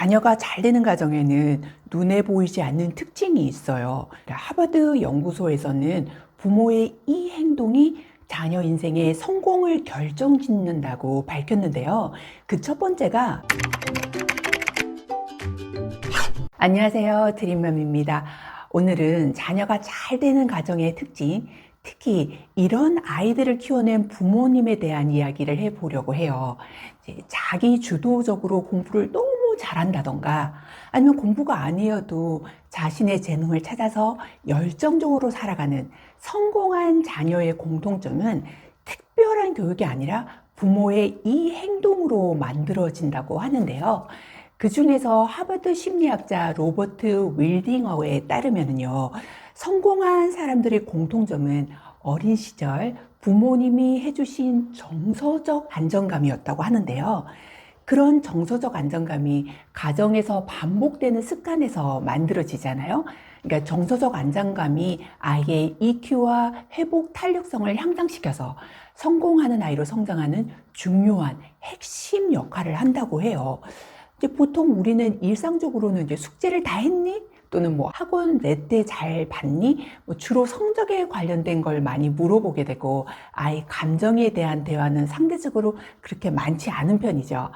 자녀가 잘 되는 가정에는 눈에 보이지 않는 특징이 있어요. 하버드 연구소에서는 부모의 이 행동이 자녀 인생의 성공을 결정짓는다고 밝혔는데요. 그 첫 번째가 안녕하세요. 드림맘입니다. 오늘은 자녀가 잘 되는 가정의 특징, 특히 이런 아이들을 키워낸 부모님에 대한 이야기를 해보려고 해요. 자기 주도적으로 공부를 너무 잘한다던가 아니면 공부가 아니어도 자신의 재능을 찾아서 열정적으로 살아가는 성공한 자녀의 공통점은 특별한 교육이 아니라 부모의 이 행동으로 만들어진다고 하는데요. 그 중에서 하버드 심리학자 로버트 윌딩어에 따르면요, 성공한 사람들의 공통점은 어린 시절 부모님이 해주신 정서적 안정감이었다고 하는데요. 그런 정서적 안정감이 가정에서 반복되는 습관에서 만들어지잖아요. 그러니까 정서적 안정감이 아이의 EQ와 회복 탄력성을 향상시켜서 성공하는 아이로 성장하는 중요한 핵심 역할을 한다고 해요. 이제 보통 우리는 일상적으로는 이제 숙제를 다 했니? 또는 뭐 학원 내 때 잘 봤니? 뭐 주로 성적에 관련된 걸 많이 물어보게 되고 아이 감정에 대한 대화는 상대적으로 그렇게 많지 않은 편이죠.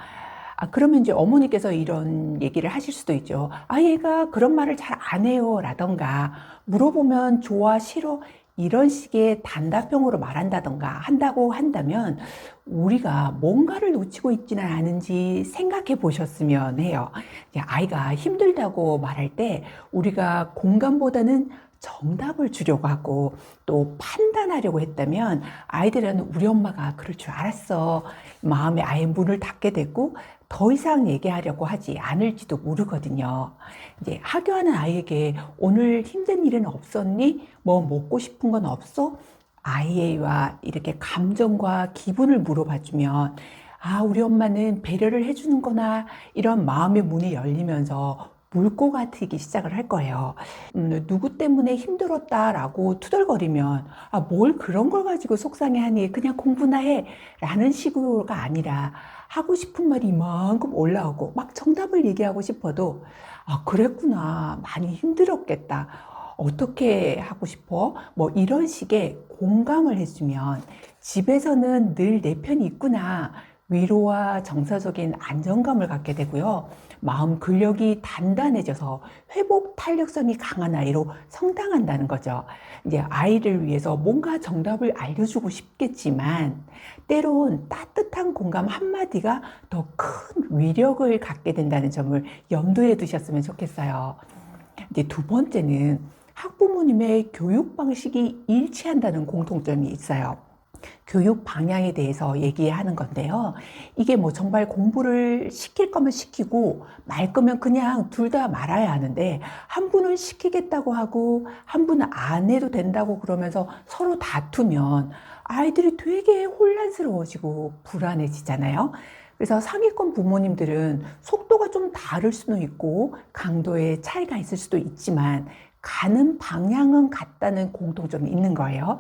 그러면 이제 어머니께서 이런 얘기를 하실 수도 있죠. 얘가 그런 말을 잘 안 해요. 라던가 물어보면 좋아, 싫어. 이런 식의 단답형으로 말한다던가 한다고 한다면 우리가 뭔가를 놓치고 있지는 않은지 생각해 보셨으면 해요. 아이가 힘들다고 말할 때 우리가 공감보다는 정답을 주려고 하고 또 판단하려고 했다면 아이들은 우리 엄마가 그럴 줄 알았어. 마음에 아예 문을 닫게 되고 더 이상 얘기하려고 하지 않을지도 모르거든요. 이제 하교하는 아이에게 오늘 힘든 일은 없었니? 뭐 먹고 싶은 건 없어? 아이와 이렇게 감정과 기분을 물어봐주면 우리 엄마는 배려를 해주는구나 이런 마음의 문이 열리면서 물 것 같기 시작을 할 거예요. 누구 때문에 힘들었다라고 투덜거리면 뭘 그런 걸 가지고 속상해하니 그냥 공부나 해 라는 식으로가 아니라 하고 싶은 말이 이만큼 올라오고 막 정답을 얘기하고 싶어도 그랬구나 많이 힘들었겠다 어떻게 하고 싶어? 뭐 이런 식의 공감을 해주면 집에서는 늘 내 편이 있구나 위로와 정서적인 안정감을 갖게 되고요. 마음 근력이 단단해져서 회복 탄력성이 강한 아이로 성장한다는 거죠. 이제 아이를 위해서 뭔가 정답을 알려주고 싶겠지만 때론 따뜻한 공감 한마디가 더 큰 위력을 갖게 된다는 점을 염두에 두셨으면 좋겠어요. 이제 두 번째는 학부모님의 교육 방식이 일치한다는 공통점이 있어요. 교육 방향에 대해서 얘기하는 건데요. 이게 뭐 정말 공부를 시킬 거면 시키고 말 거면 그냥 둘 다 말아야 하는데 한 분은 시키겠다고 하고 한 분은 안 해도 된다고 그러면서 서로 다투면 아이들이 되게 혼란스러워지고 불안해지잖아요. 그래서 상위권 부모님들은 속도가 좀 다를 수는 있고 강도의 차이가 있을 수도 있지만 가는 방향은 같다는 공통점이 있는 거예요.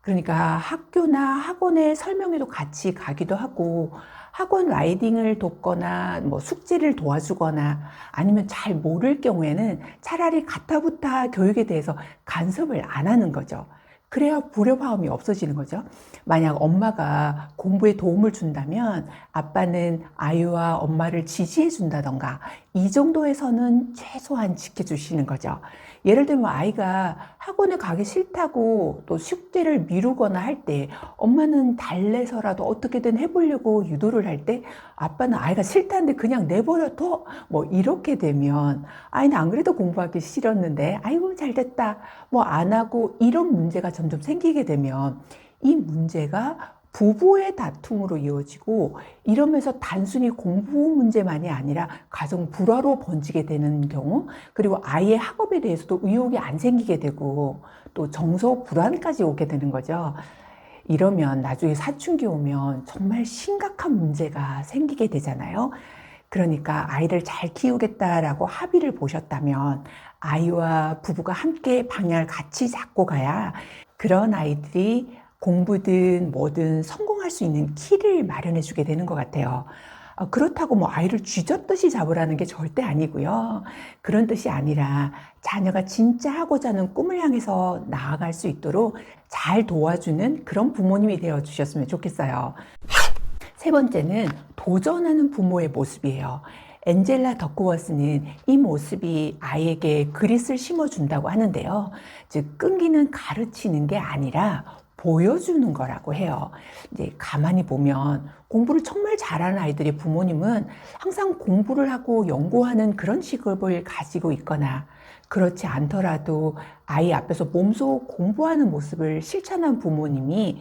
그러니까 학교나 학원에 설명회도 같이 가기도 하고 학원 라이딩을 돕거나 뭐 숙제를 도와주거나 아니면 잘 모를 경우에는 차라리 가타부타 교육에 대해서 간섭을 안 하는 거죠. 그래야 불협화음이 없어지는 거죠. 만약 엄마가 공부에 도움을 준다면 아빠는 아이와 엄마를 지지해 준다던가 이 정도에서는 최소한 지켜주시는 거죠. 예를 들면 아이가 학원에 가기 싫다고 또 숙제를 미루거나 할 때 엄마는 달래서라도 어떻게든 해보려고 유도를 할 때 아빠는 아이가 싫다는데 그냥 내버려둬 뭐 이렇게 되면 아이는 안 그래도 공부하기 싫었는데 아이고 잘 됐다 뭐 안 하고 이런 문제가 점점 생기게 되면 이 문제가 부부의 다툼으로 이어지고 이러면서 단순히 공부 문제만이 아니라 가정 불화로 번지게 되는 경우 그리고 아이의 학업에 대해서도 의욕이 안 생기게 되고 또 정서 불안까지 오게 되는 거죠. 이러면 나중에 사춘기 오면 정말 심각한 문제가 생기게 되잖아요. 그러니까 아이를 잘 키우겠다라고 합의를 보셨다면 아이와 부부가 함께 방향을 같이 잡고 가야 그런 아이들이 공부든 뭐든 성공할 수 있는 키를 마련해 주게 되는 것 같아요. 그렇다고 뭐 아이를 쥐잡듯이 잡으라는 게 절대 아니고요. 그런 뜻이 아니라 자녀가 진짜 하고자 하는 꿈을 향해서 나아갈 수 있도록 잘 도와주는 그런 부모님이 되어 주셨으면 좋겠어요. 세 번째는 도전하는 부모의 모습이에요. 엔젤라 더크워스는 이 모습이 아이에게 그릿을 심어준다고 하는데요. 즉, 끈기는 가르치는 게 아니라 보여주는 거라고 해요. 이제 가만히 보면 공부를 정말 잘하는 아이들의 부모님은 항상 공부를 하고 연구하는 그런 직업을 가지고 있거나, 그렇지 않더라도 아이 앞에서 몸소 공부하는 모습을 실천한 부모님이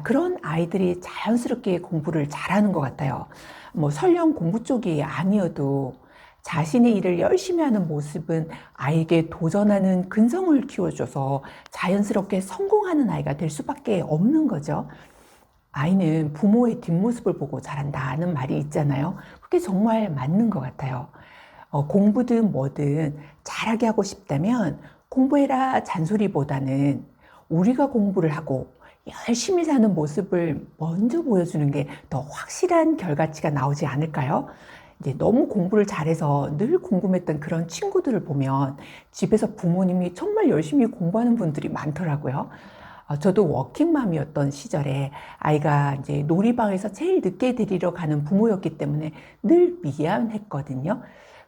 그런 아이들이 자연스럽게 공부를 잘하는 것 같아요. 뭐 설령 공부 쪽이 아니어도 자신의 일을 열심히 하는 모습은 아이에게 도전하는 근성을 키워줘서 자연스럽게 성공하는 아이가 될 수밖에 없는 거죠. 아이는 부모의 뒷모습을 보고 자란다는 말이 있잖아요. 그게 정말 맞는 것 같아요. 공부든 뭐든 잘하게 하고 싶다면 공부해라 잔소리보다는 우리가 공부를 하고 열심히 사는 모습을 먼저 보여주는 게 더 확실한 결과치가 나오지 않을까요? 이제 너무 공부를 잘해서 늘 궁금했던 그런 친구들을 보면 집에서 부모님이 정말 열심히 공부하는 분들이 많더라고요. 저도 워킹맘이었던 시절에 아이가 이제 놀이방에서 제일 늦게 데리러 가는 부모였기 때문에 늘 미안했거든요.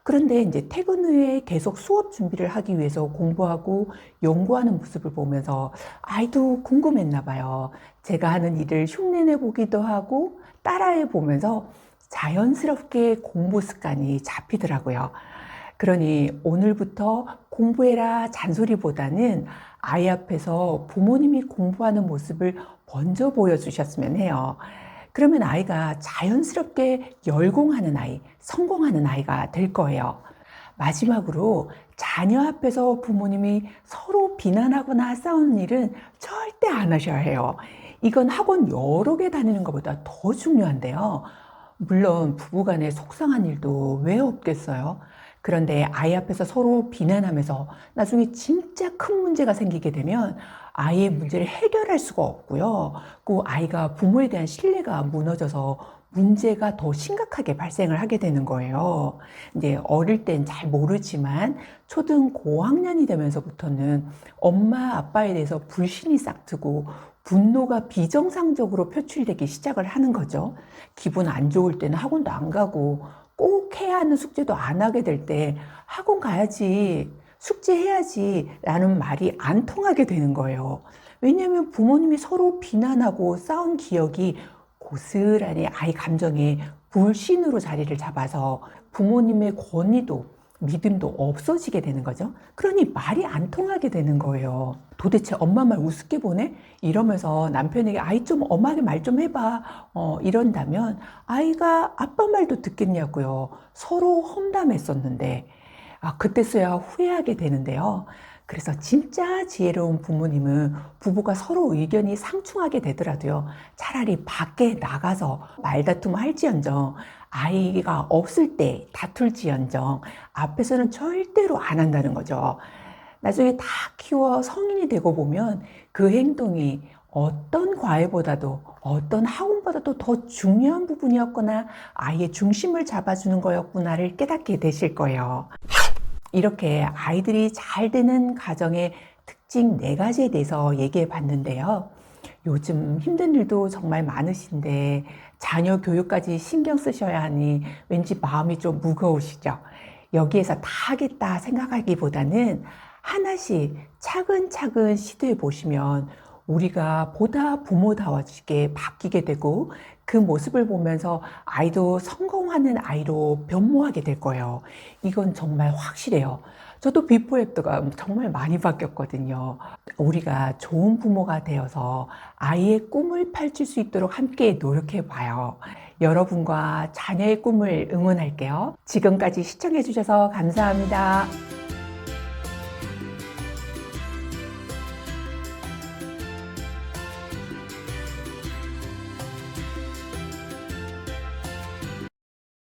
그런데 이제 퇴근 후에 계속 수업 준비를 하기 위해서 공부하고 연구하는 모습을 보면서 아이도 궁금했나 봐요. 제가 하는 일을 흉내내 보기도 하고 따라해 보면서 자연스럽게 공부 습관이 잡히더라고요. 그러니 오늘부터 공부해라 잔소리보다는 아이 앞에서 부모님이 공부하는 모습을 먼저 보여주셨으면 해요. 그러면 아이가 자연스럽게 열공하는 아이, 성공하는 아이가 될 거예요. 마지막으로 자녀 앞에서 부모님이 서로 비난하거나 싸우는 일은 절대 안 하셔야 해요. 이건 학원 여러 개 다니는 것보다 더 중요한데요. 물론 부부간에 속상한 일도 왜 없겠어요? 그런데 아이 앞에서 서로 비난하면서 나중에 진짜 큰 문제가 생기게 되면 아이의 문제를 해결할 수가 없고요. 그 아이가 부모에 대한 신뢰가 무너져서 문제가 더 심각하게 발생을 하게 되는 거예요. 이제 어릴 땐 잘 모르지만 초등 고학년이 되면서부터는 엄마 아빠에 대해서 불신이 싹트고 분노가 비정상적으로 표출되기 시작을 하는 거죠. 기분 안 좋을 때는 학원도 안 가고 꼭 해야 하는 숙제도 안 하게 될 때 학원 가야지, 숙제해야지 라는 말이 안 통하게 되는 거예요. 왜냐하면 부모님이 서로 비난하고 싸운 기억이 고스란히 아이 감정에 불신으로 자리를 잡아서 부모님의 권위도 믿음도 없어지게 되는 거죠. 그러니 말이 안 통하게 되는 거예요. 도대체 엄마 말 우습게 보네? 이러면서 남편에게 아이 좀 엄하게 말 좀 해봐. 이런다면 아이가 아빠 말도 듣겠냐고요. 서로 험담했었는데 그때서야 후회하게 되는데요. 그래서 진짜 지혜로운 부모님은 부부가 서로 의견이 상충하게 되더라도요. 차라리 밖에 나가서 말다툼을 할지언정 아이가 없을 때 다툴지언정 앞에서는 절대로 안 한다는 거죠. 나중에 다 키워 성인이 되고 보면 그 행동이 어떤 과외보다도 어떤 학원보다도 더 중요한 부분이었구나, 아이의 중심을 잡아주는 거였구나를 깨닫게 되실 거예요. 이렇게 아이들이 잘 되는 가정의 특징 4가지에 대해서 얘기해 봤는데요. 요즘 힘든 일도 정말 많으신데 자녀 교육까지 신경 쓰셔야 하니 왠지 마음이 좀 무거우시죠? 여기에서 다 하겠다 생각하기보다는 하나씩 차근차근 시도해 보시면 우리가 보다 부모다워지게 바뀌게 되고 그 모습을 보면서 아이도 성공하는 아이로 변모하게 될 거예요. 이건 정말 확실해요. 저도 비포 애프터가 정말 많이 바뀌었거든요. 우리가 좋은 부모가 되어서 아이의 꿈을 펼칠 수 있도록 함께 노력해 봐요. 여러분과 자녀의 꿈을 응원할게요. 지금까지 시청해 주셔서 감사합니다.